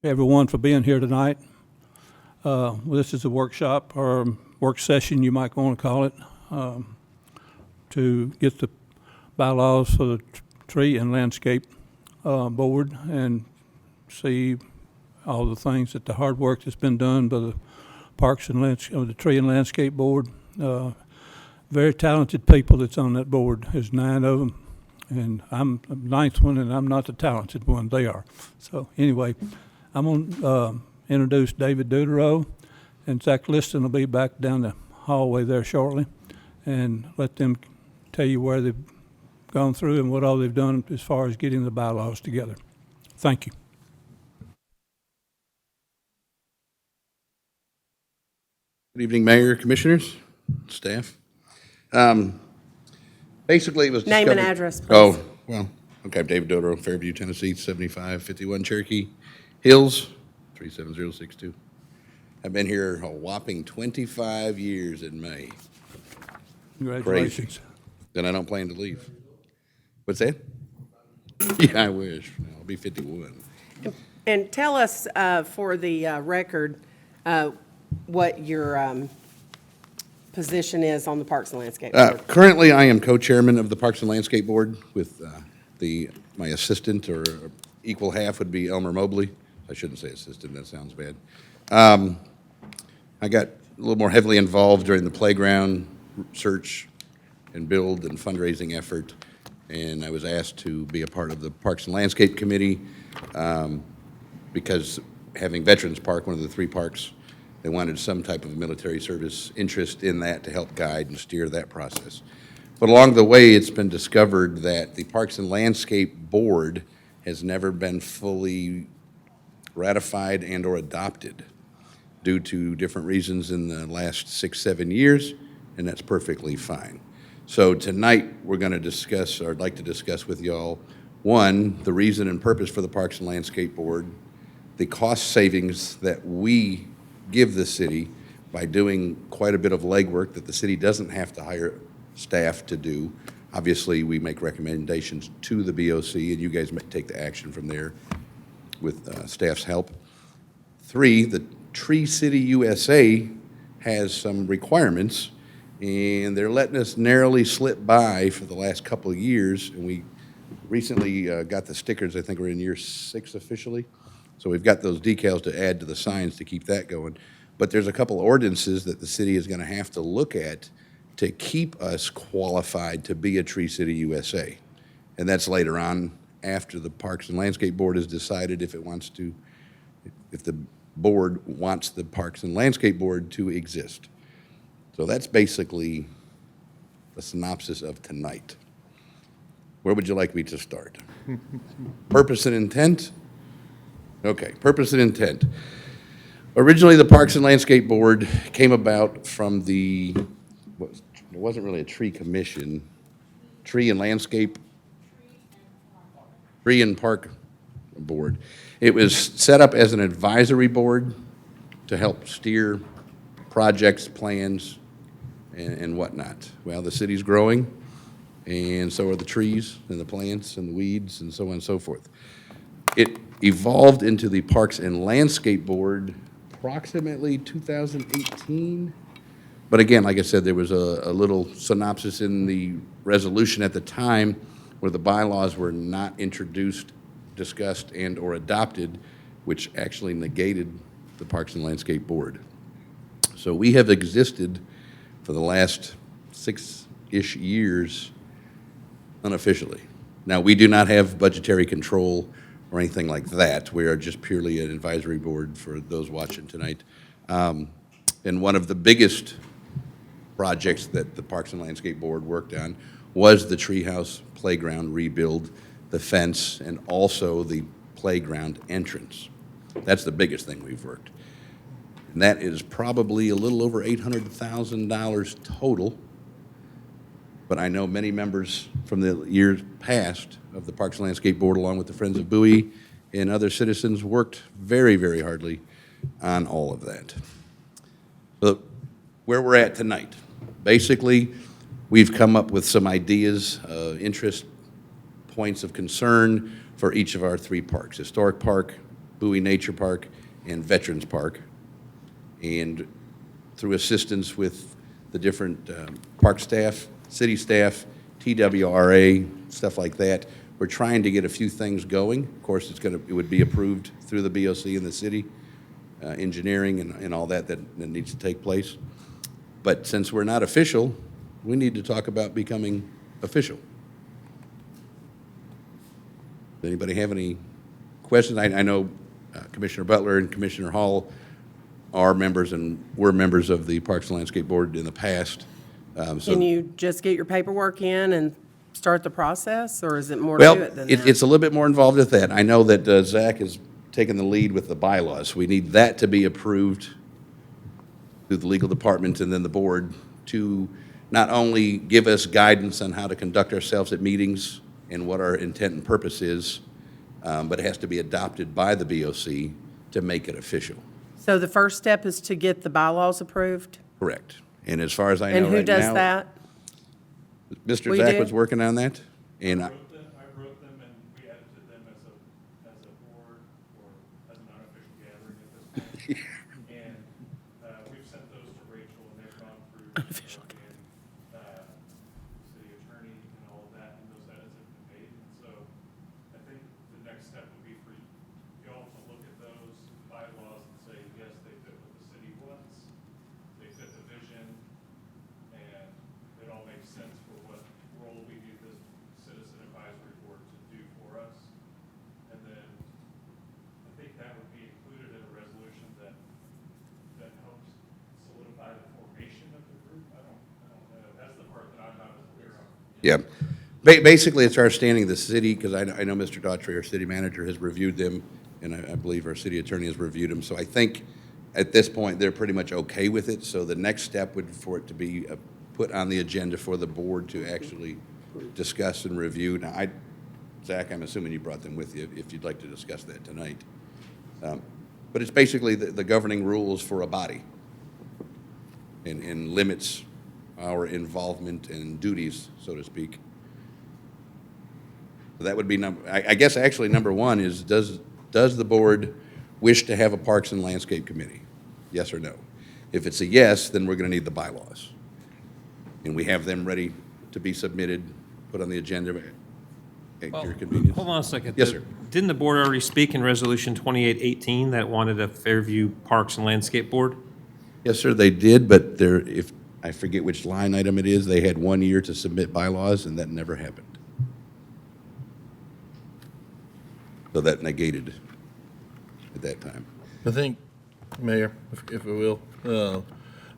everyone for being here tonight. This is a workshop or work session, you might want to call it, to get the bylaws for the tree and landscape board and see all the things that the hard work that's been done by the Parks and the Tree and Landscape Board. Very talented people that's on that board. There's 9 of them, and I'm the 9th one, and I'm not the talented one. They are. So anyway, I'm going to introduce David Duderow, and Zach Liston will be back down the hallway there shortly, and let them tell you where they've gone through and what all they've done as far as getting the bylaws together. Thank you. Good evening, Mayor, Commissioners, staff. Basically, it was Name discovered. and address, please. Oh, well, okay, I'm David Dodero, Fairview, Tennessee, 7551 Cherokee Hills, 37062. I've been here a whopping 25 years in May. Congratulations. Then I don't plan to leave. What's that? Yeah, I wish. I'll be 51. And tell us, for the record, what your position is on the Parks and Landscape Board. Currently, I am co-chairman of the Parks and Landscape Board with my assistant, or equal half would be Elmer Mobley. I shouldn't say assistant, that sounds bad. I got a little more heavily involved during the playground search and build and fundraising effort, and I was asked to be a part of the Parks and Landscape Committee because having Veterans Park, one of the 3 parks, they wanted some type of military service interest in that to help guide and steer that process. But along the way, it's been discovered that the Parks and Landscape Board has never been fully ratified and or adopted due to different reasons in the last 6-7 years, and that's perfectly fine. So tonight, we're going to discuss, or I'd like to discuss with y'all, 1, the reason and purpose for the Parks and Landscape Board, the cost savings that we give the city by doing quite a bit of legwork that the city doesn't have to hire staff to do. Obviously, we make recommendations to the BOC, and you guys may take the action from there with staff's help. 3, the Tree City USA has some requirements, and they're letting us narrowly slip by for the last couple of years, and we recently got the stickers. I think we're in year 6 officially. So we've got those decals to add to the signs to keep that going. But there's a couple of ordinances that the city is going to have to look at to keep us qualified to be a Tree City USA. And that's later on after the Parks and Landscape Board has decided if it wants to, if the board wants the Parks and Landscape Board to exist. So that's basically the synopsis of tonight. Where would you like me to start? Purpose and intent? Okay, purpose and intent. Originally, the Parks and Landscape Board came about from it wasn't really a tree commission, Tree and Landscape, Tree and Park Board. It was set up as an advisory board to help steer projects, plans, and whatnot. Well, the city's growing, and so are the trees and the plants and the weeds and so on and so forth. It evolved into the Parks and Landscape Board approximately 2018. But again, like I said, there was a little synopsis in the resolution at the time where the bylaws were not introduced, discussed, and or adopted, which actually negated the Parks and Landscape Board. So we have existed for the last 6-ish years unofficially. Now, we do not have budgetary control or anything like that. We are just purely an advisory board for those watching tonight. And one of the biggest projects that the Parks and Landscape Board worked on was the treehouse playground rebuild, the fence, and also the playground entrance. That's the biggest thing we've worked. And that is probably a little over $800,000 total. But I know many members from the years past of the Parks and Landscape Board, along with the Friends of Bowie and other citizens, worked very, very hardly on all of that. So where we're at tonight, basically, we've come up with some ideas, interest points of concern for each of our 3 parks: Historic Park, Bowie Nature Park, and Veterans Park. And through assistance with the different park staff, city staff, TWRA, stuff like that, we're trying to get a few things going. Of course, it would be approved through the BOC and the city, engineering and all that needs to take place. But since we're not official, we need to talk about becoming official. Does anybody have any questions? I know Commissioner Butler and Commissioner Hall are members and were members of the Parks and Landscape Board in the past. Can you just get your paperwork in and start the process, or is it more Well, to it than that? it's a little bit more involved with that. I know that Zach has taken the lead with the bylaws. We need that to be approved through the legal department and then the board to not only give us guidance on how to conduct ourselves at meetings and what our intent and purpose is, but it has to be adopted by the BOC to make it official. So the first step is to get the bylaws approved? Correct. And as far as I know And right now. who does that? Mr. We Zach do? was working on that, and I wrote them and we edited them as a board or as an unofficial gathering at this point. And, we've sent those to Rachel and they've gone through. Unofficial And, city attorney and all of that, and those edits have been made. And so I think the next step would be for y'all to look at those bylaws and say, yes, they fit what the city wants. They fit the vision and it all makes sense for what role we need this citizen advisory board to do for us. And then I think that would be included in a resolution that helps solidify the formation of the group. I don't know. That's the part that I'm not as aware of. yeah. Basically, it's our standing of the city, because I know Mr. Daughtry, our city manager, has reviewed them, and I believe our city attorney has reviewed them. So I think at this point, they're pretty much okay with it. So the next step would for it to be put on the agenda for the board to actually discuss and review. Now, Zach, I'm assuming you brought them with you if you'd like to discuss that tonight. But it's basically the governing rules for a body and limits our involvement and duties, so to speak. That would be I guess actually number one is, does the board wish to have a Parks and Landscape Committee? Yes or no? If it's a yes, then we're going to need the bylaws. And we have them ready to be submitted, put on the agenda at your convenience. Hold on a second. Yes, sir. Didn't the board already speak in Resolution 2818 that wanted a Fairview Parks and Landscape Board? Yes, sir, they did, but if I forget which line item it is, they had 1 year to submit bylaws, and that never happened. So that negated at that time. I think, Mayor, if I will, I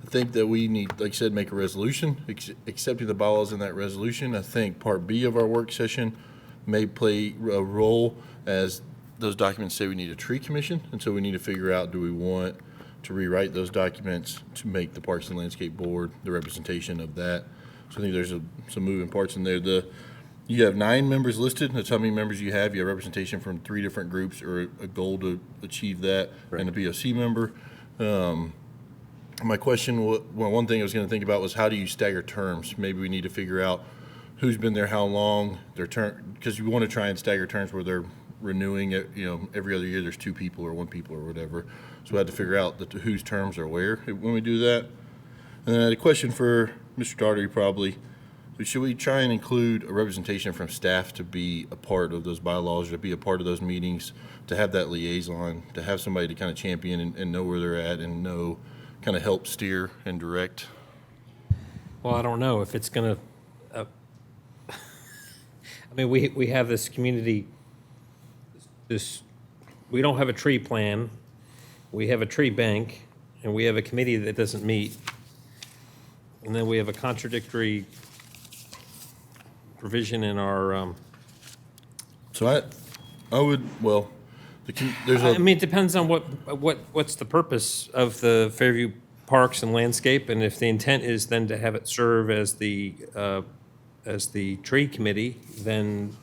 think that we need, like I said, make a resolution, accepting the bylaws in that resolution. I think Part B of our work session may play a role, as those documents say we need a tree commission, and so we need to figure out, do we want to rewrite those documents to make the Parks and Landscape Board the representation of that? So I think there's some moving parts in there. You have 9 members listed. That's how many members you have. You have representation from 3 different groups, or a goal to achieve that, and a BOC member. My question, one thing I was going to think about was, how do you stagger terms? Maybe we need to figure out who's been there how long, their term, because you want to try and stagger terms where they're renewing it, every other year there's 2 people or 1 people or whatever. So we had to figure out whose terms are where when we do that. And then I had a question for Mr. Daughtry, probably. Should we try and include a representation from staff to be a part of those bylaws, or to be a part of those meetings, to have that liaison, to have somebody to kind of champion and know where they're at and know, kind of help steer and direct? Well, I don't know if it's going to, I mean, we have this community, we don't have a tree plan, we have a tree bank, and we have a committee that doesn't meet. And then we have a contradictory provision in our, So I would, well, there's I a, mean, it depends on what's the purpose of the Fairview Parks and Landscape, and if the intent is then to have it serve as the tree committee, then,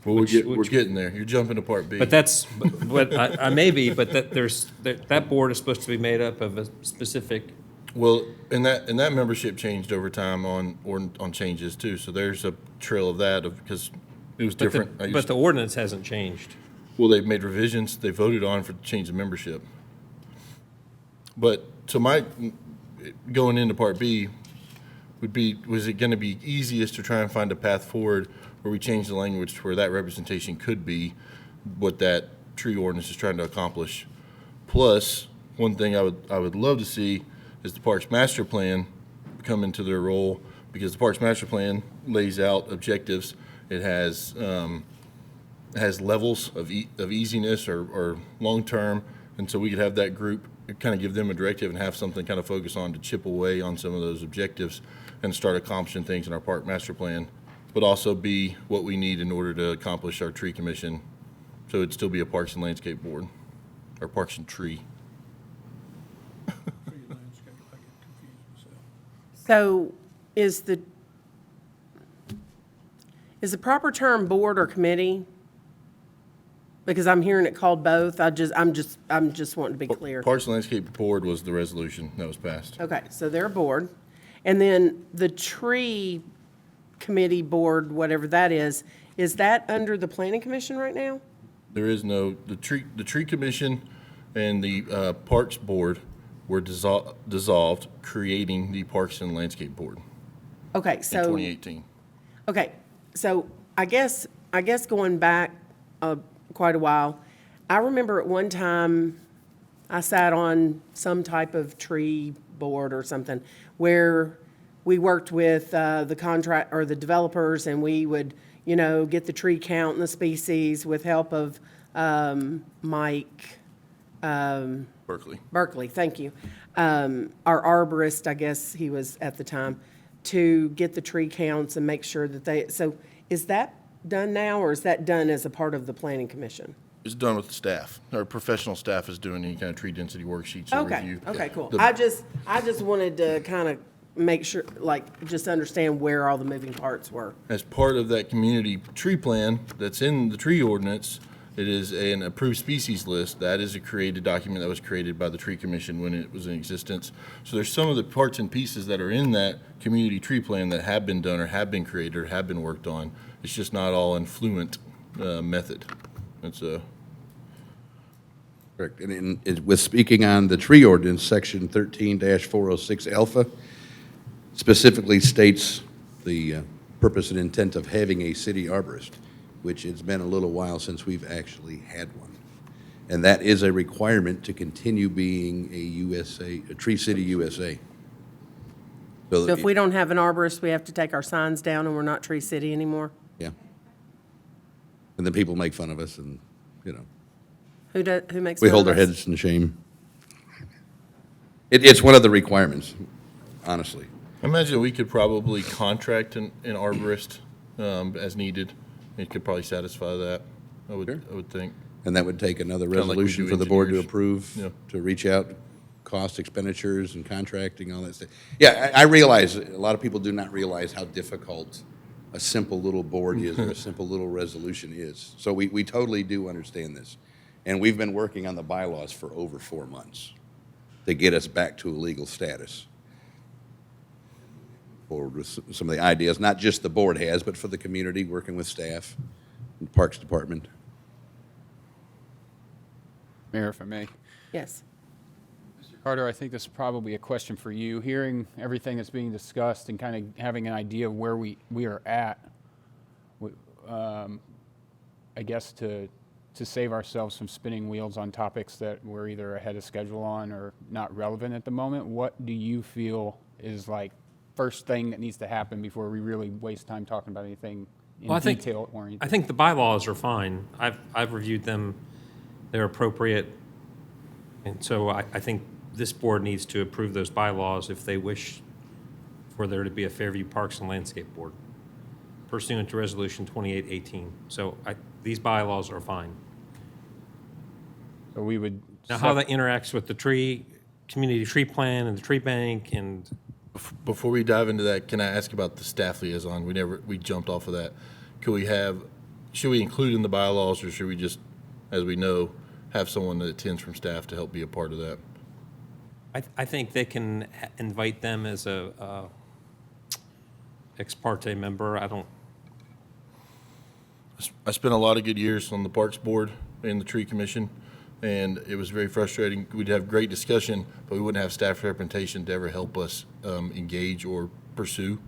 well, we're getting there. You're jumping to Part B. but that's, but I may be, but that board is supposed to be made up of a specific, Well, and that membership changed over time on changes too. So there's a trail of that, because it was different. but the ordinance hasn't changed. Well, they've made revisions, they voted on for change of membership. But, so going into Part B, was it gonna be easiest to try and find a path forward where we change the language to where that representation could be what that tree ordinance is trying to accomplish? Plus, one thing I would love to see is the Parks Master Plan come into their role, because the Parks Master Plan lays out objectives. It has levels of easiness or long-term, and so we could have that group kind of give them a directive and have something kind of focus on to chip away on some of those objectives and start accomplishing things in our Park Master Plan, but also be what we need in order to accomplish our tree commission. So it'd still be a Parks and Landscape Board, or Parks and Tree. So is the proper term board or committee? Because I'm hearing it called both. I'm just wanting to be clear. Parks and Landscape Board was the resolution that was passed. Okay, so they're a board. And then the tree committee board, whatever that is that under the planning commission right now? There is no, the tree commission and the Parks Board were dissolved, creating the Parks and Landscape Board Okay, in so. 2018. Okay, so I guess going back quite a while, I remember at one time I sat on some type of tree board or something where we worked with the contract or the developers, and we would, get the tree count and the species with help of Mike Berkeley, thank you. Our arborist, I guess he was at the time, to get the tree counts and make sure that so is that done now, or is that done as a part of the planning commission? It's done with the staff. Our professional staff is doing any kind of tree density worksheets or Okay, review. okay, cool. The- I just wanted to kind of make sure, just understand where all the moving parts were. As part of that community tree plan that's in the tree ordinance, it is an approved species list. That is a created document that was created by the tree commission when it was in existence. So there's some of the parts and pieces that are in that community tree plan that have been done or have been created or have been worked on. It's just not all in fluent method. It's a, Correct. And with speaking on the tree ordinance, section 13-406 alpha specifically states the purpose and intent of having a city arborist, which it's been a little while since we've actually had one. And that is a requirement to continue being a Tree City USA. So if we don't have an arborist, we have to take our signs down and we're not Tree City anymore? Yeah. And then people make fun of us and, Who makes we fun hold of our us? heads in shame. It's one of the requirements, honestly. I imagine we could probably contract an arborist as needed. It could probably satisfy that, I would think. And that would take another Kinda like we resolution do for the board to engineers. approve, Yeah. to reach out, cost expenditures and contracting, all that stuff. Yeah, I realize, a lot of people do not realize how difficult a simple little board is or a simple little resolution is. So we totally do understand this. And we've been working on the bylaws for over 4 months to get us back to a legal status. Forward with some of the ideas, not just the board has, but for the community, working with staff and Parks Department. Mayor, if I may. Yes. Mr. Carter, I think this is probably a question for you. Hearing everything that's being discussed and kind of having an idea of where we are at, I guess to save ourselves from spinning wheels on topics that we're either ahead of schedule on or not relevant at the moment, what do you feel is like first thing that needs to happen before we really waste time talking about anything in Well, detail oriented? I think the bylaws are fine. I've reviewed them. They're appropriate. And so I think this board needs to approve those bylaws if they wish for there to be a Fairview Parks and Landscape Board pursuant to Resolution 2818. So these bylaws are fine. So we would. Now, how that interacts with the community tree plan and the tree bank and Before we dive into that, can I ask about the staff liaison? We jumped off of that. Should we include in the bylaws, or should we just, as we know, have someone that attends from staff to help be a part of that? I think they can invite them as a ex parte member. I spent a lot of good years on the Parks Board, in the tree commission, and it was very frustrating. We'd have great discussion, but we wouldn't have staff representation to ever help us engage or pursue.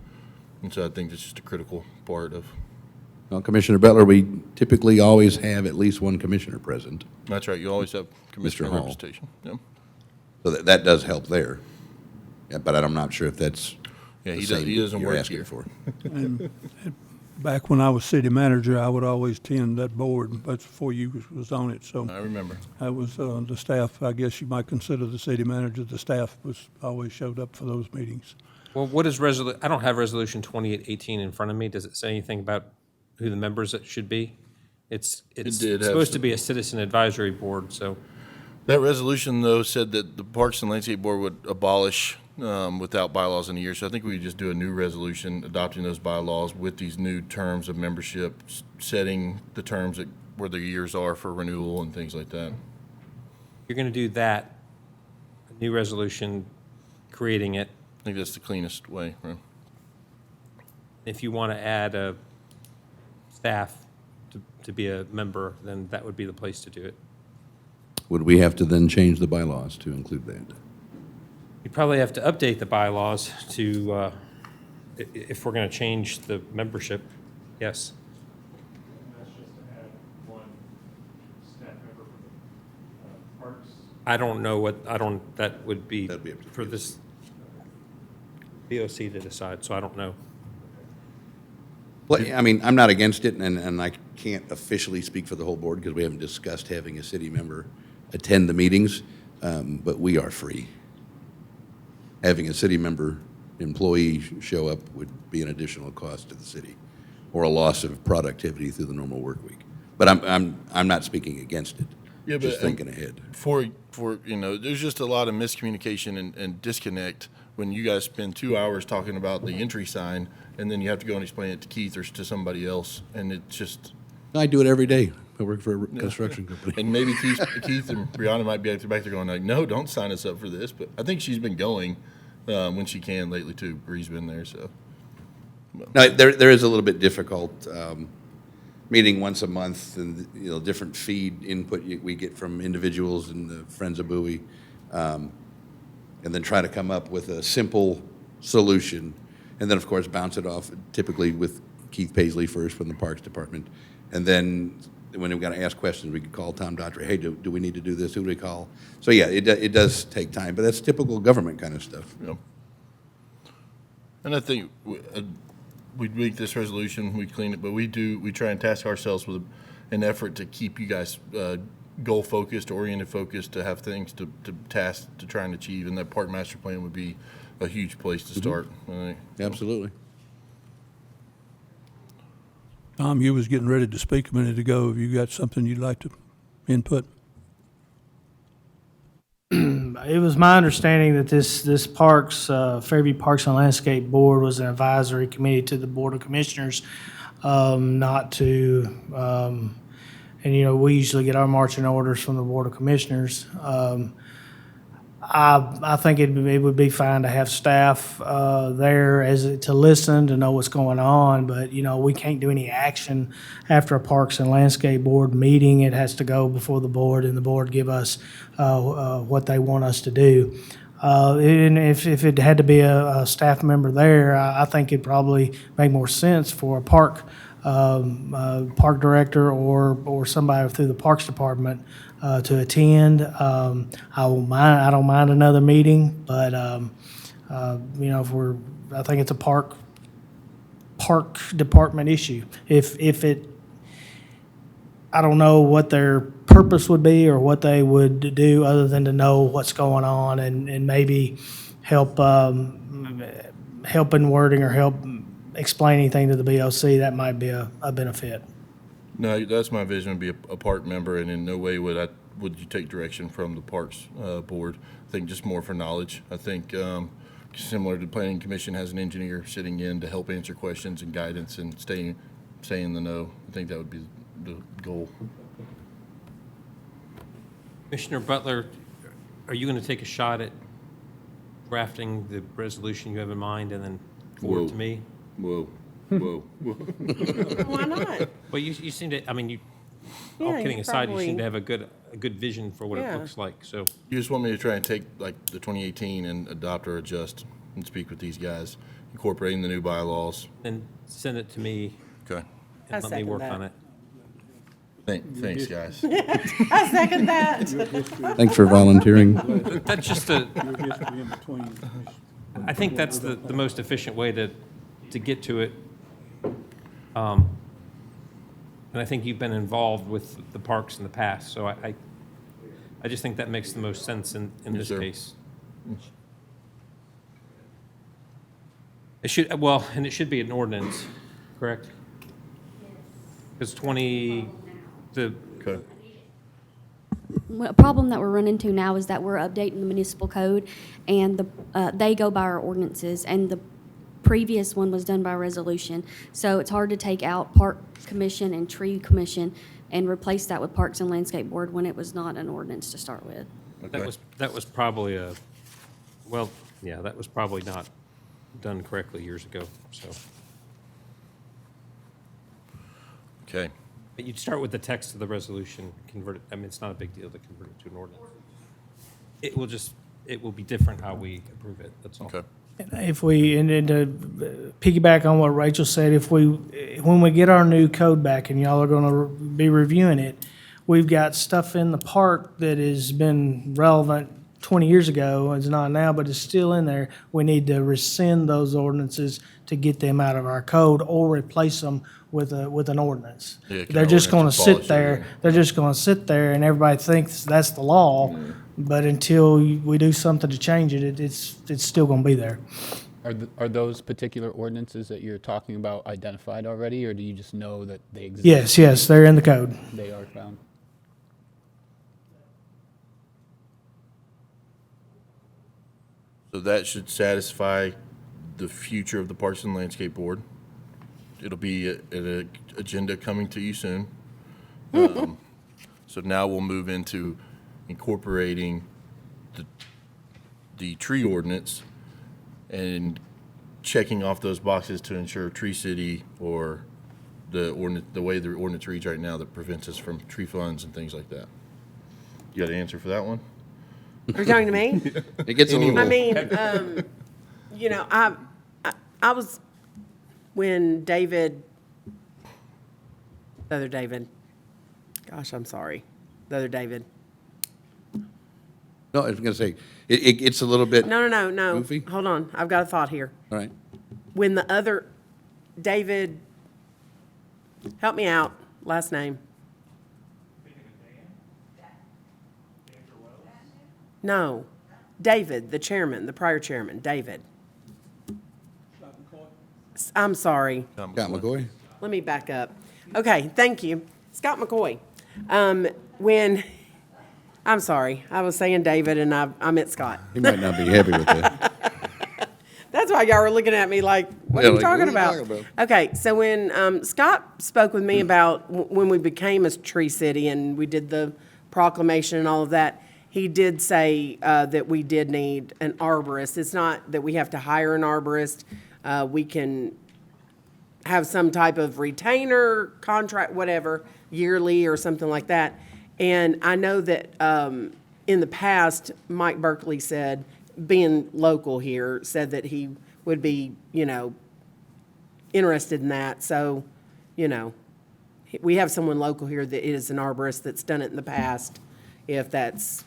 And so I think that's just a critical part of, Well, Commissioner Butler, we typically always have at least one commissioner present, that's right, you always have commissioner Hall. representation. Yeah. so that does help there. Yeah, but I'm not sure if that's Yeah, the he same doesn't you're work asking here. for. Back when I was city manager, I would always attend that board, but before you was on it, so I remember. I was, the staff, I guess you might consider the city manager, the staff was, always showed up for those meetings. Well, what is I don't have Resolution 2818 in front of me. Does it say anything about who the members it should be? It's did have supposed to some- be a citizen advisory board, so That resolution, though, said that the Parks and Landscape Board would abolish without bylaws in a year. So I think we could just do a new resolution adopting those bylaws with these new terms of membership, setting the terms that, where the years are for renewal and things like that. you're going to do that, a new resolution, creating it. I think that's the cleanest way, right? If you want to add a staff to be a member, then that would be the place to do it. Would we have to then change the bylaws to include that? You probably have to update the bylaws to, if we're going to change the membership, yes. And that's just to add one staff member for the parks. I don't know that would be That'd be up to the for this BOC to decide, so I don't know. Well, I mean, I'm not against it, and I can't officially speak for the whole board because we haven't discussed having a city member attend the meetings, but we are free. Having a city member employee show up would be an additional cost to the city or a loss of productivity through the normal work week. But I'm not speaking against it. Yeah, but, Just thinking ahead. For there's just a lot of miscommunication and disconnect when you guys spend 2 hours talking about the entry sign and then you have to go and explain it to Keith or to somebody else, and it's just. I do it every day. I work for a construction company. And maybe Keith and Brianna might be back there going like, no, don't sign us up for this. But I think she's been going when she can lately too. Bree's been there, so. No, there is a little bit difficult, meeting once a month and, different feed input we get from individuals and the Friends of Bowie, and then try to come up with a simple solution. And then, of course, bounce it off typically with Keith Paisley first from the Parks Department. And then when we've got to ask questions, we could call Tom Daughtry, hey, do we need to do this? Who do we call? So, yeah, it does take time, but that's typical government kind of stuff. Yeah. And I think we'd make this resolution, we clean it, but we try and task ourselves with an effort to keep you guys goal focused, oriented focused, to have things to task to try and achieve, and that park master plan would be a huge place to start. I think. Absolutely. Tom, you was getting ready to speak a minute ago. Have you got something you'd like to input? It was my understanding that this parks, Fairview Parks and Landscape Board was an advisory committee to the Board of Commissioners, not to, and we usually get our marching orders from the Board of Commissioners. I think it would be fine to have staff there to listen, to know what's going on, but, we can't do any action after a Parks and Landscape Board meeting. It has to go before the board, and the board give us what they want us to do. And if it had to be a staff member there, I think it'd probably make more sense for a park director or somebody through the Parks Department to attend. I don't mind another meeting, but I think it's a park department issue. I don't know what their purpose would be or what they would do other than to know what's going on and maybe help in wording or help explain anything to the BOC. That might be a benefit. No, that's my vision, would be a park member, and in no way would you take direction from the Parks Board. I think just more for knowledge. I think similar to the Planning Commission has an engineer sitting in to help answer questions and guidance and stay in the know. I think that would be the goal. Commissioner Butler, are you going to take a shot at drafting the resolution you have in mind and then forward to me? Whoa. Why not? Well, you seem to, Yeah, all you kidding aside, you seem to probably- have a good vision for what it Yeah. looks like, so. You just want me to try and take like the 2018 and adopt or adjust and speak with these guys, incorporating the new bylaws. Then send it to me Okay. I and let me second work that. on it. Thanks, guys. I second that. Thanks for volunteering. That's just Your history in between. I think that's the most efficient way to get to it. And I think you've been involved with the parks in the past, so I just think that makes the most sense in Yes, this sir. case. It should, well, and it should be an ordinance, correct? Because the, Okay. Well, a problem that we're running into now is that we're updating the municipal code, and they go by our ordinances, and the previous one was done by resolution. So it's hard to take out Park Commission and Tree Commission and replace that with Parks and Landscape Board when it was not an ordinance to start with. that was probably well, yeah, that was probably not done correctly years ago, so. Okay. But you'd start with the text of the resolution, convert it, I mean, it's not a big deal to convert it to an ordinance. It will be different how we approve it, that's all. Okay. If we, and then to piggyback on what Rachel said, when we get our new code back and y'all are gonna be reviewing it, we've got stuff in the park that has been relevant 20 years ago, it's not now, but it's still in there. We need to rescind those ordinances to get them out of our code or replace them with an ordinance. Yeah, They're just gonna ordinance and sit policy, there, yeah. they're just gonna sit there and everybody thinks that's the law, but until we do something to change it, it's still gonna be there. Are those particular ordinances that you're talking about identified already, or do you just know that they exist? Yes, they're in the code. They are found. So that should satisfy the future of the Parks and Landscape Board. It'll be an agenda coming to you soon. So now we'll move into incorporating the tree ordinance and checking off those boxes to ensure Tree City or the ordinance, the way the ordinance reads right now that prevents us from tree funds and things like that. You got an answer for that one? Are you talking to me? It gets a I little, mean, you know, I was, when David, the other David, gosh, I'm sorry, the other David. no, I was gonna say, it gets a little bit, all No. Goofy? Hold on, I've got a thought here. right. When the other, David, help me out, last name. No, David, the chairman, the prior chairman, David. I'm sorry. Scott McCoy? Let me back up. Okay, thank you. Scott McCoy. I'm sorry, I was saying David and I meant Scott. He might not be happy with that. That's why y'all were looking at me like, what Yeah, are you like, talking what are you about? talking about? Okay, so when Scott spoke with me about when we became a tree city and we did the proclamation and all of that, he did say that we did need an arborist. It's not that we have to hire an arborist. We can have some type of retainer contract, whatever, yearly or something like that. And I know that in the past, Mike Berkeley said, being local here, said that he would be, interested in that. So, we have someone local here that is an arborist that's done it in the past, if that's,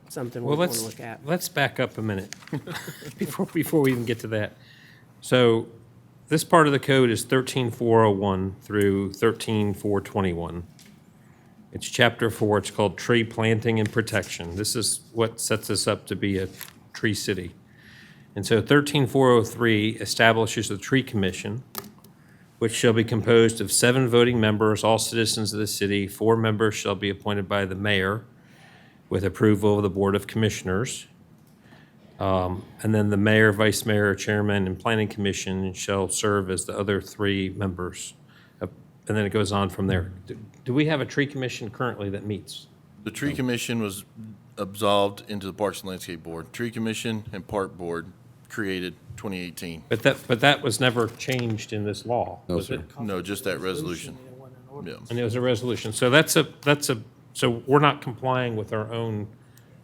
something we Well, want to look at. let's back up a minute before we even get to that. So this part of the code is 13401 through 13421. It's chapter 4. It's called Tree Planting and Protection. This is what sets us up to be a tree city. And so 13403 establishes the Tree Commission, which shall be composed of 7 voting members, all citizens of the city. 4 members shall be appointed by the mayor with approval of the Board of Commissioners. And then the mayor, vice mayor, chairman, and planning commission shall serve as the other 3 members. And then it goes on from there. Do we have a tree commission currently that meets? The Tree Commission was absolved into the Parks and Landscape Board. Tree Commission and Park Board created 2018. But that was never changed in this law, No, was sir. it? No, just that resolution. Yeah. And it was a resolution. So so we're not complying with our own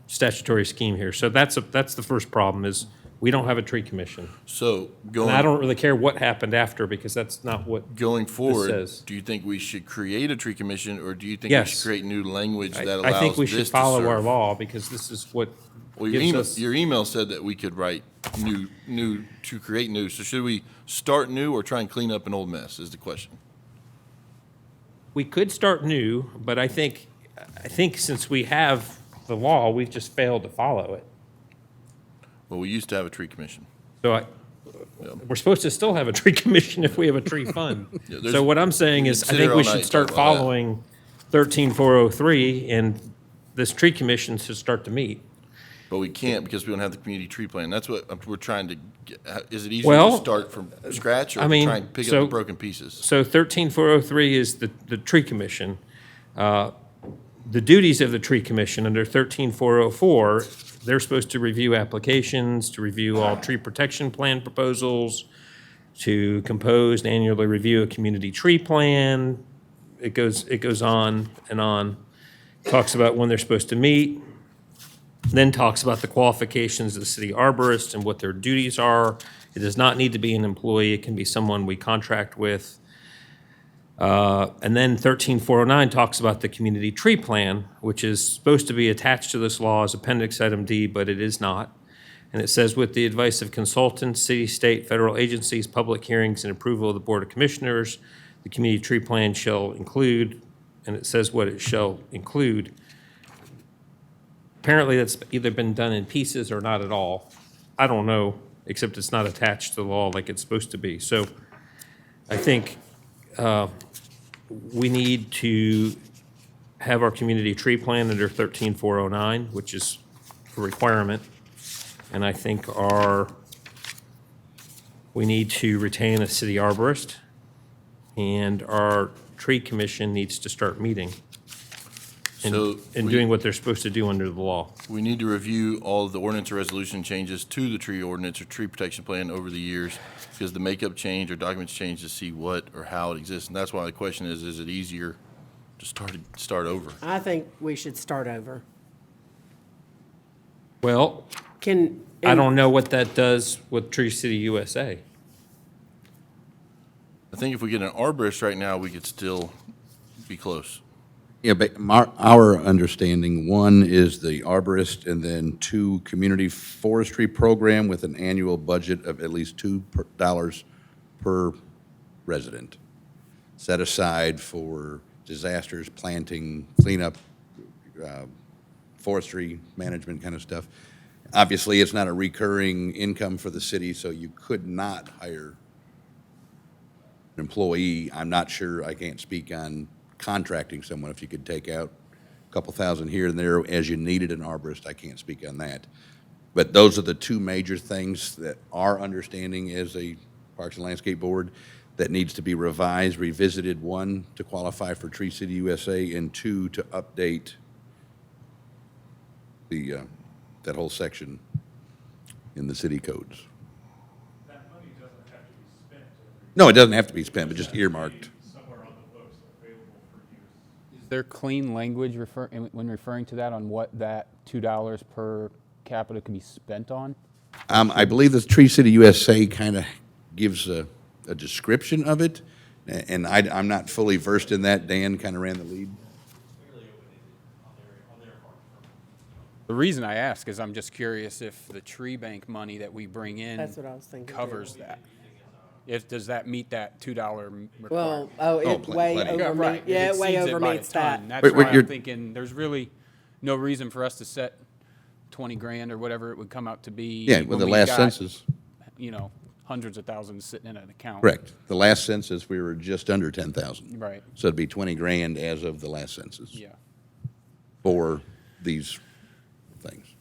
statutory scheme here. So that's the first problem is we don't have a tree commission. So And I don't really care what happened after because that's not what, going forward, says. do you think we should create a tree commission, or do you think we Yes. should create new language that allows I think we should this to follow our serve? law because this is what Well, your gives email, us. your email said that we could write to create new. So should we start new or try and clean up an old mess is the question. We could start new, but I think since we have the law, we've just failed to follow it. Well, we used to have a tree commission. So we're supposed to still have a tree commission if we have a tree fund. Yeah, there's- So what I'm saying we is, can I sit here think we all night should and start talk about that. following 13403, and this tree commission should start to meet. But we can't because we don't have the community tree plan. That's what we're trying to get. Is it easier Well, to start from scratch or I mean, try and pick up so- the broken pieces? So 13403 is the tree commission. The duties of the tree commission under 13404, they're supposed to review applications, to review all tree protection plan proposals, to compose and annually review a community tree plan. It goes on and on. Talks about when they're supposed to meet, then talks about the qualifications of the city arborist and what their duties are. It does not need to be an employee. It can be someone we contract with. And then 13409 talks about the community tree plan, which is supposed to be attached to this law as Appendix Item D, but it is not. And it says, with the advice of consultants, city, state, federal agencies, public hearings, and approval of the Board of Commissioners, the community tree plan shall include, and it says what it shall include. Apparently, that's either been done in pieces or not at all. I don't know, except it's not attached to the law like it's supposed to be. So I think we need to have our community tree plan under 13409, which is a requirement. And I think we need to retain a city arborist, and our tree commission needs to start meeting So and we- doing what they're supposed to do under the law. We need to review all of the ordinance or resolution changes to the tree ordinance or tree protection plan over the years, because the makeup change or documents change to see what or how it exists. And that's why the question is it easier to start over? I think we should start over. Well, Can. I don't know what that does with Tree City USA. I think if we get an arborist right now, we could still be close. Yeah, but our understanding, one is the arborist, and then two, community forestry program with an annual budget of at least $2 per resident, set aside for disasters, planting, cleanup, forestry management kind of stuff. Obviously, it's not a recurring income for the city, so you could not hire an employee. I'm not sure, I can't speak on contracting someone. If you could take out a couple thousand here and there as you needed an arborist, I can't speak on that. But those are the two major things that our understanding as a Parks and Landscape Board that needs to be revised, revisited, one, to qualify for Tree City USA, and two, to update that whole section in the city codes. That money doesn't have to be spent No, it doesn't have to be spent, but just earmarked. somewhere on the books available for use. Is there clean language when referring to that on what that $2 per capita could be spent on? I believe the Tree City USA kind of gives a description of it, and I'm not fully versed in that. Dan kind of ran the lead. The reason I ask is I'm just curious if the tree bank money that we bring in That's what I was thinking, too. covers that. Does that meet that $2 requirement? Well, it way plenty. over, Right. yeah, If it way exceeds it over by a meets that. ton, That's Wait, why you're- I'm thinking there's really no reason for us to set 20 grand or whatever it would come out to be. Yeah, when with the we last got, census. You know, hundreds of thousands sitting in an account. Correct. The last census, we were just under 10,000. Right. So it'd be 20 grand as of the last census Yeah. for these things.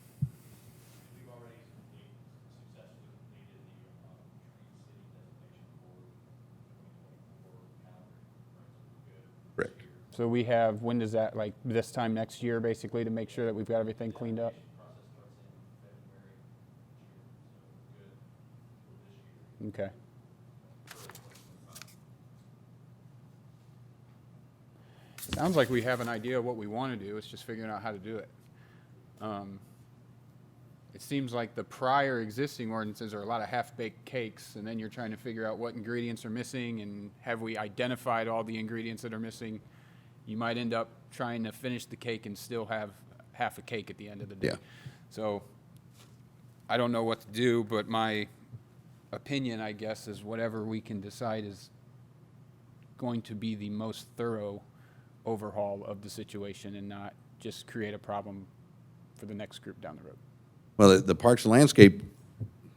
Correct. So we have, when does that, like this time next year, basically, to make sure that we've got everything cleaned up? Okay. Sounds like we have an idea of what we want to do, it's just figuring out how to do it. It seems like the prior existing ordinances are a lot of half-baked cakes, and then you're trying to figure out what ingredients are missing, and have we identified all the ingredients that are missing? You might end up trying to finish the cake and still have half a cake at the end of the day. Yeah. So, I don't know what to do, but my opinion, I guess, is whatever we can decide is going to be the most thorough overhaul of the situation and not just create a problem for the next group down the road. Well, the Parks and Landscape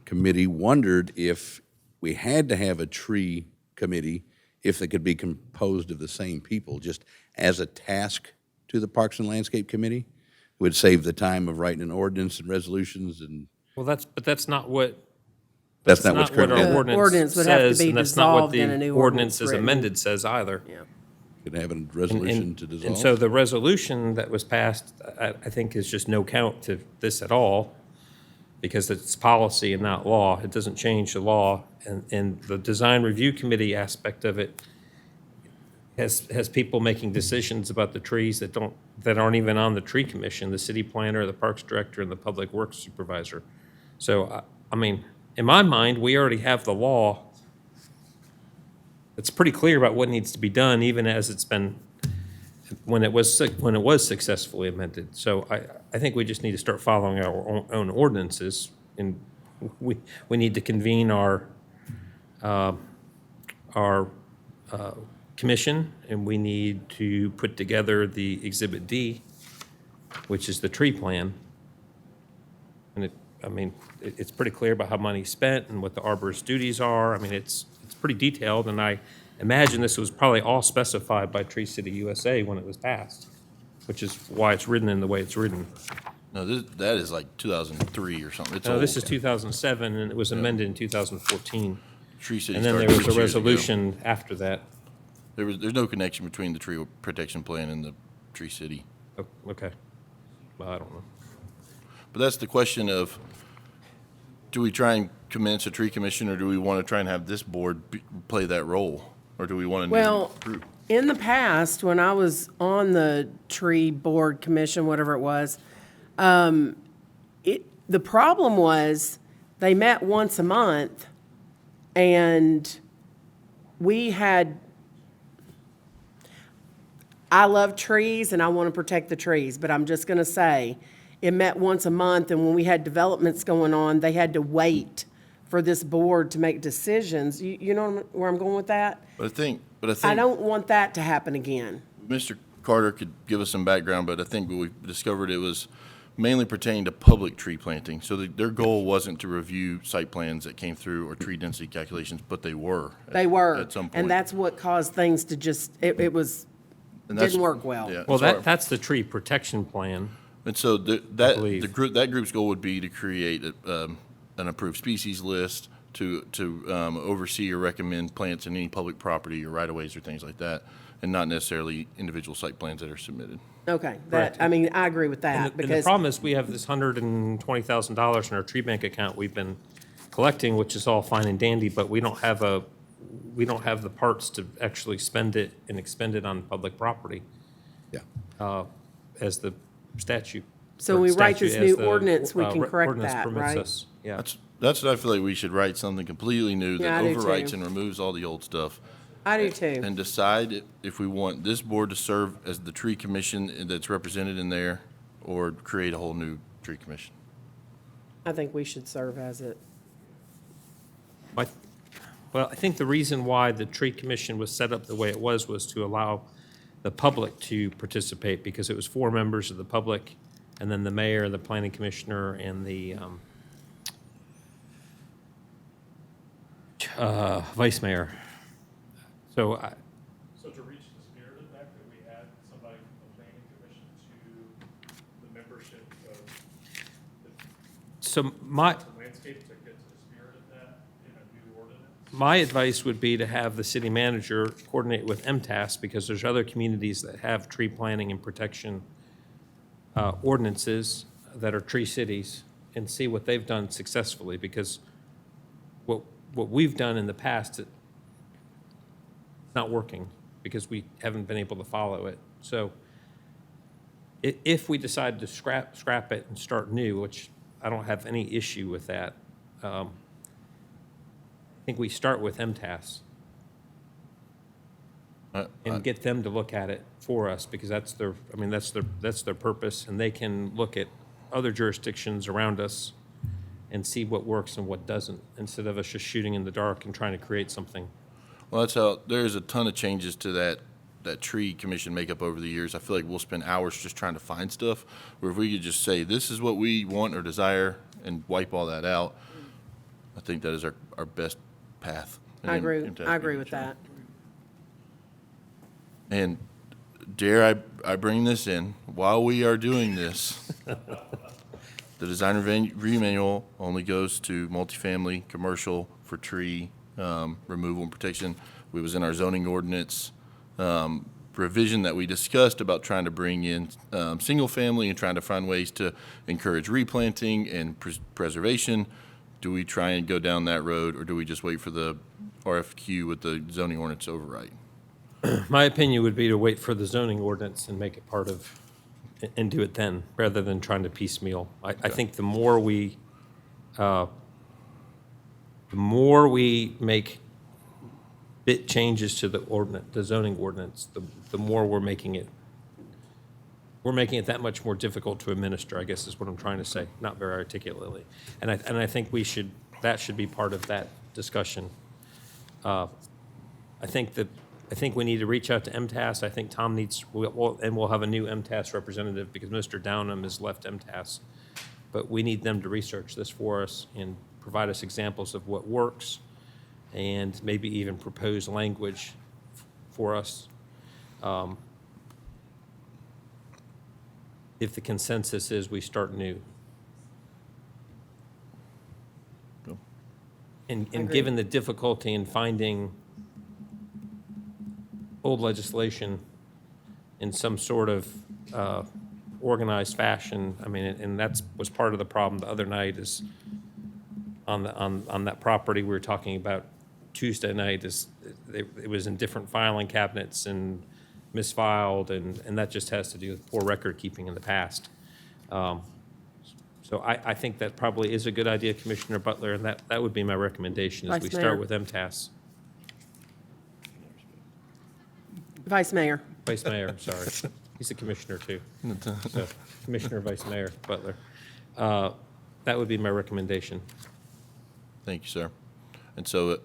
Committee wondered if we had to have a tree committee, if they could be composed of the same people, just as a task to the Parks and Landscape Committee. It would save the time of writing an ordinance and resolutions, and Well, that's not what, that's not what's not what currently. our The ordinance ordinance would have to says, be and that's not what dissolved and a the new ordinance ordinance as written. amended says either. Yeah. Could have a And- resolution to And dissolve. so the resolution that was passed, I think, is just no count to this at all, because it's policy and not law. It doesn't change the law. And the design review committee aspect of it has people making decisions about the trees that aren't even on the tree commission, the city planner, the parks director, and the public works supervisor. So, I mean, in my mind, we already have the law. It's pretty clear about what needs to be done, even as it's been, when it was successfully amended. So I think we just need to start following our own ordinances, and we need to convene our commission, and we need to put together the Exhibit D, which is the tree plan. And it's pretty clear about how money's spent and what the arborist duties are. I mean, it's pretty detailed, and I imagine this was probably all specified by Tree City USA when it was passed, which is why it's written in the way it's written. No, that is like 2003 or something. It's No, old. this is 2007, and it was amended in 2014. Tree City And then started there was 6 a years ago. resolution after that. There's no connection between the tree protection plan and the Tree City. Oh, okay. Well, I don't know. But that's the question of, do we try and commence a tree commission, or do we want to try and have this board play that role? Or do we want a new Well, group? in the past, when I was on the tree board commission, whatever it was, the problem was they met once a month, and I love trees and I want to protect the trees, but I'm just going to say, it met once a month, and when we had developments going on, they had to wait for this board to make decisions. You know where I'm going with that? But I think I don't want that to happen again. Mr. Carter could give us some background, but I think what we discovered, it was mainly pertaining to public tree planting. So their goal wasn't to review site plans that came through or tree density calculations, but they were. They were. At some point. And that's what caused things to just, it And that's- didn't work well. yeah, Well, so- that's the tree protection plan. And so believe. that group's goal would be to create an approved species list, to oversee or recommend plants in any public property or right-of-ways or things like that, and not necessarily individual site plans that are submitted. Okay, Correct. I mean, I agree with And that, the because, problem is, we have this $120,000 in our tree bank account we've been collecting, which is all fine and dandy, but we don't have the parts to actually spend it and expend it on public property, Yeah. as the statute. So or when we write statute this as new the, ordinance, we can correct ordinance that, permits right? us. Yeah. That's what I feel like we should write, something completely new Yeah, I that do overwrites too. and removes all the old stuff. I do too. And decide if we want this board to serve as the tree commission that's represented in there, or create a whole new tree commission. I think we should serve as it. Well, I think the reason why the tree commission was set up the way it was to allow the public to participate, because it was 4 members of the public, and then the mayor, the planning commissioner, and the vice mayor. So So to reach the spirit of that, could we add somebody from the planning commission to the membership of so my, the landscape to get to the spirit of that in a new ordinance? my advice would be to have the city manager coordinate with MTAS, because there's other communities that have tree planting and protection ordinances that are tree cities, and see what they've done successfully, because what we've done in the past, it's not working, because we haven't been able to follow it. So if we decide to scrap it and start new, which I don't have any issue with that, I think we start with MTS and get them to look at it for us, because that's their, I mean, that's their purpose, and they can look at other jurisdictions around us and see what works and what doesn't, instead of us just shooting in the dark and trying to create something. Well, that's how, there's a ton of changes to that tree commission makeup over the years. I feel like we'll spend hours just trying to find stuff, where if we could just say, this is what we want or desire, and wipe all that out, I think that is our best path. I agree in with that. And dare I bring this in, while we are doing this, the design review manual only goes to multifamily, commercial for tree removal and protection. We was in our zoning ordinance revision that we discussed about trying to bring in single family and trying to find ways to encourage replanting and preservation. Do we try and go down that road, or do we just wait for the RFQ with the zoning ordinance override? My opinion would be to wait for the zoning ordinance and make it part of, and do it then, rather than trying to piecemeal. I think the more we make bit changes to the ordinance, the zoning ordinance, the more we're making it that much more difficult to administer, I guess is what I'm trying to say, not very articulately. And I think that should be part of that discussion. I think we need to reach out to MTS. I think Tom needs, and we'll have a new MTS representative, because Mr. Downham has left MTS. But we need them to research this for us and provide us examples of what works, and maybe even propose language for us. If the consensus is we start new. And given the difficulty in finding old legislation in some sort of organized fashion, I mean, and that was part of the problem the other night, is on that property we were talking about Tuesday night, is it was in different filing cabinets and misfiled, and that just has to do with poor record keeping in the past. So I think that probably is a good idea, Commissioner Butler, and that would be my recommendation, is we Vice Mayor. start with MTS. Vice Mayor. Vice Mayor, sorry. He's a commissioner too. So, Commissioner, Vice Mayor Butler. That would be my recommendation. Thank you, sir. And so,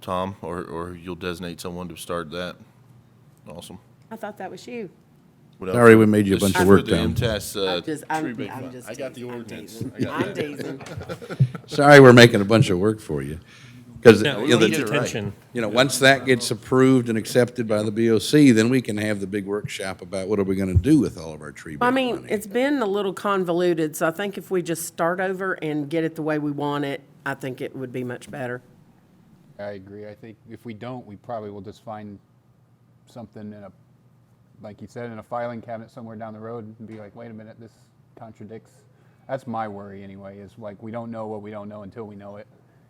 Tom, or you'll designate someone to start that? Awesome. I thought that was you. What else? Sorry, we made you a This bunch of is work, for the Tom. MTS, I'm tree bank I'm fund. just I got the teasing. I'm ordinance. teasing. I got I'm teasing. Sorry, we're making a bunch of work for you. Because, No, we need attention. once that gets approved and accepted by the BOC, then we can have the big workshop about what are we going to do with all of our tree I bank mean, money. it's been a little convoluted, so I think if we just start over and get it the way we want it, I think it would be much better. I agree. I think if we don't, we probably will just find something in a, like you said, in a filing cabinet somewhere down the road and be like, wait a minute, this contradicts. That's my worry anyway, is like, we don't know what we don't know until we know it.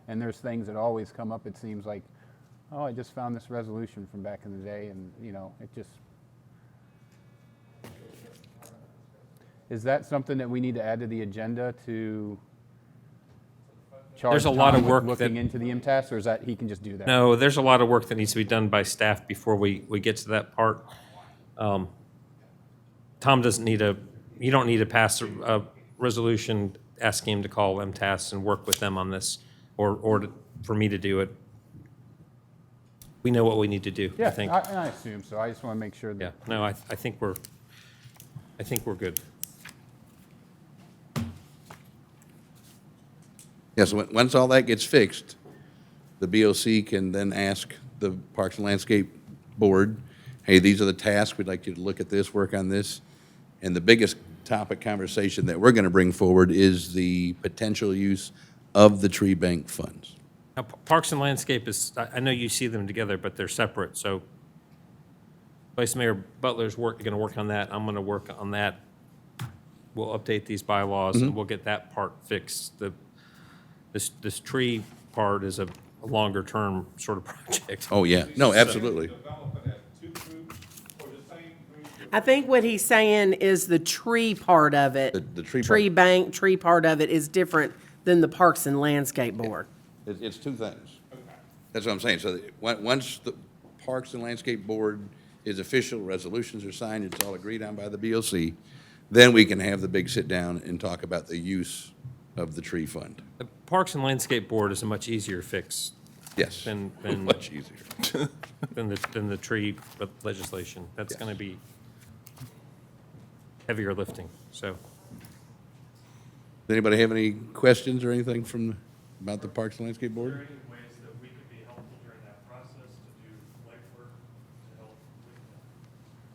And there's things that always come up, it seems like, oh, I just found this resolution from back in the day, and, it just. Is that something that we need to add to the agenda to charge There's a lot Tom of with work looking that- into the MTS, or is that he can just do that? No, there's a lot of work that needs to be done by staff before we get to that part. Tom doesn't need you don't need to pass a resolution asking him to call MTS and work with them on this, or for me to do it. We know what we need to do, I Yeah, think. I assume so. I just want to make sure that. Yeah, no, I think we're good. Yes, once all that gets fixed, the BOC can then ask the Parks and Landscape Board, hey, these are the tasks, we'd like you to look at this, work on this. And the biggest topic conversation that we're going to bring forward is the potential use of the tree bank funds. Now, Parks and Landscape is, I know you see them together, but they're separate, so Vice Mayor Butler's going to work on that, I'm going to work on that. We'll update these bylaws, and we'll get that part fixed. This tree part is a longer-term sort of project. Oh, yeah, no, absolutely. Develop it as two groups for the same I think what he's saying is the tree part of it. The tree part. Tree bank, tree part of it is different than the Parks and Landscape Board. It's two things. That's what I'm saying. So once the Parks and Landscape Board is official, resolutions are signed, it's all agreed on by the BOC, then we can have the big sit-down and talk about the use of the tree fund. The Parks and Landscape Board is a much easier fix Yes, than much easier. than the tree legislation. That's Yes. going to be heavier lifting, so. Does anybody have any questions or anything about the Parks and Landscape Are there Board? any ways that we could be helpful during that process to do legwork to help with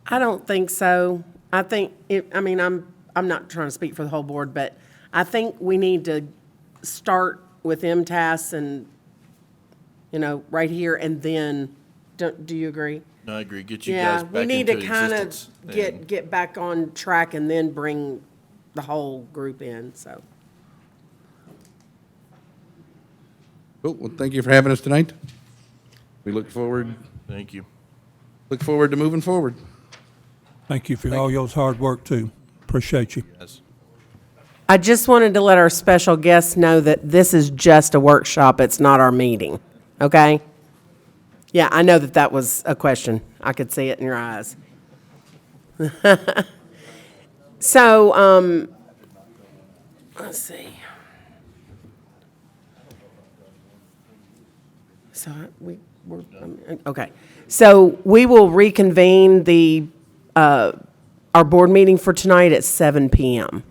that? I don't think so. I think, I'm not trying to speak for the whole board, but I think we need to start with MTS and, right here, and then, do you agree? No, I agree. Get you Yeah, guys we back need into to kind of existence. and- get back on track and then bring the whole group in, so. Cool, well, thank you for having us tonight. We look forward Thank you. to moving forward. Thank you for all y'all's hard work, too. Appreciate you. Yes. I just wanted to let our special guests know that this is just a workshop, it's not our meeting, okay? Yeah, I know that was a question. I could see it in your eyes. So, let's see. So we're, okay. So we will reconvene our board meeting for tonight at 7 PM.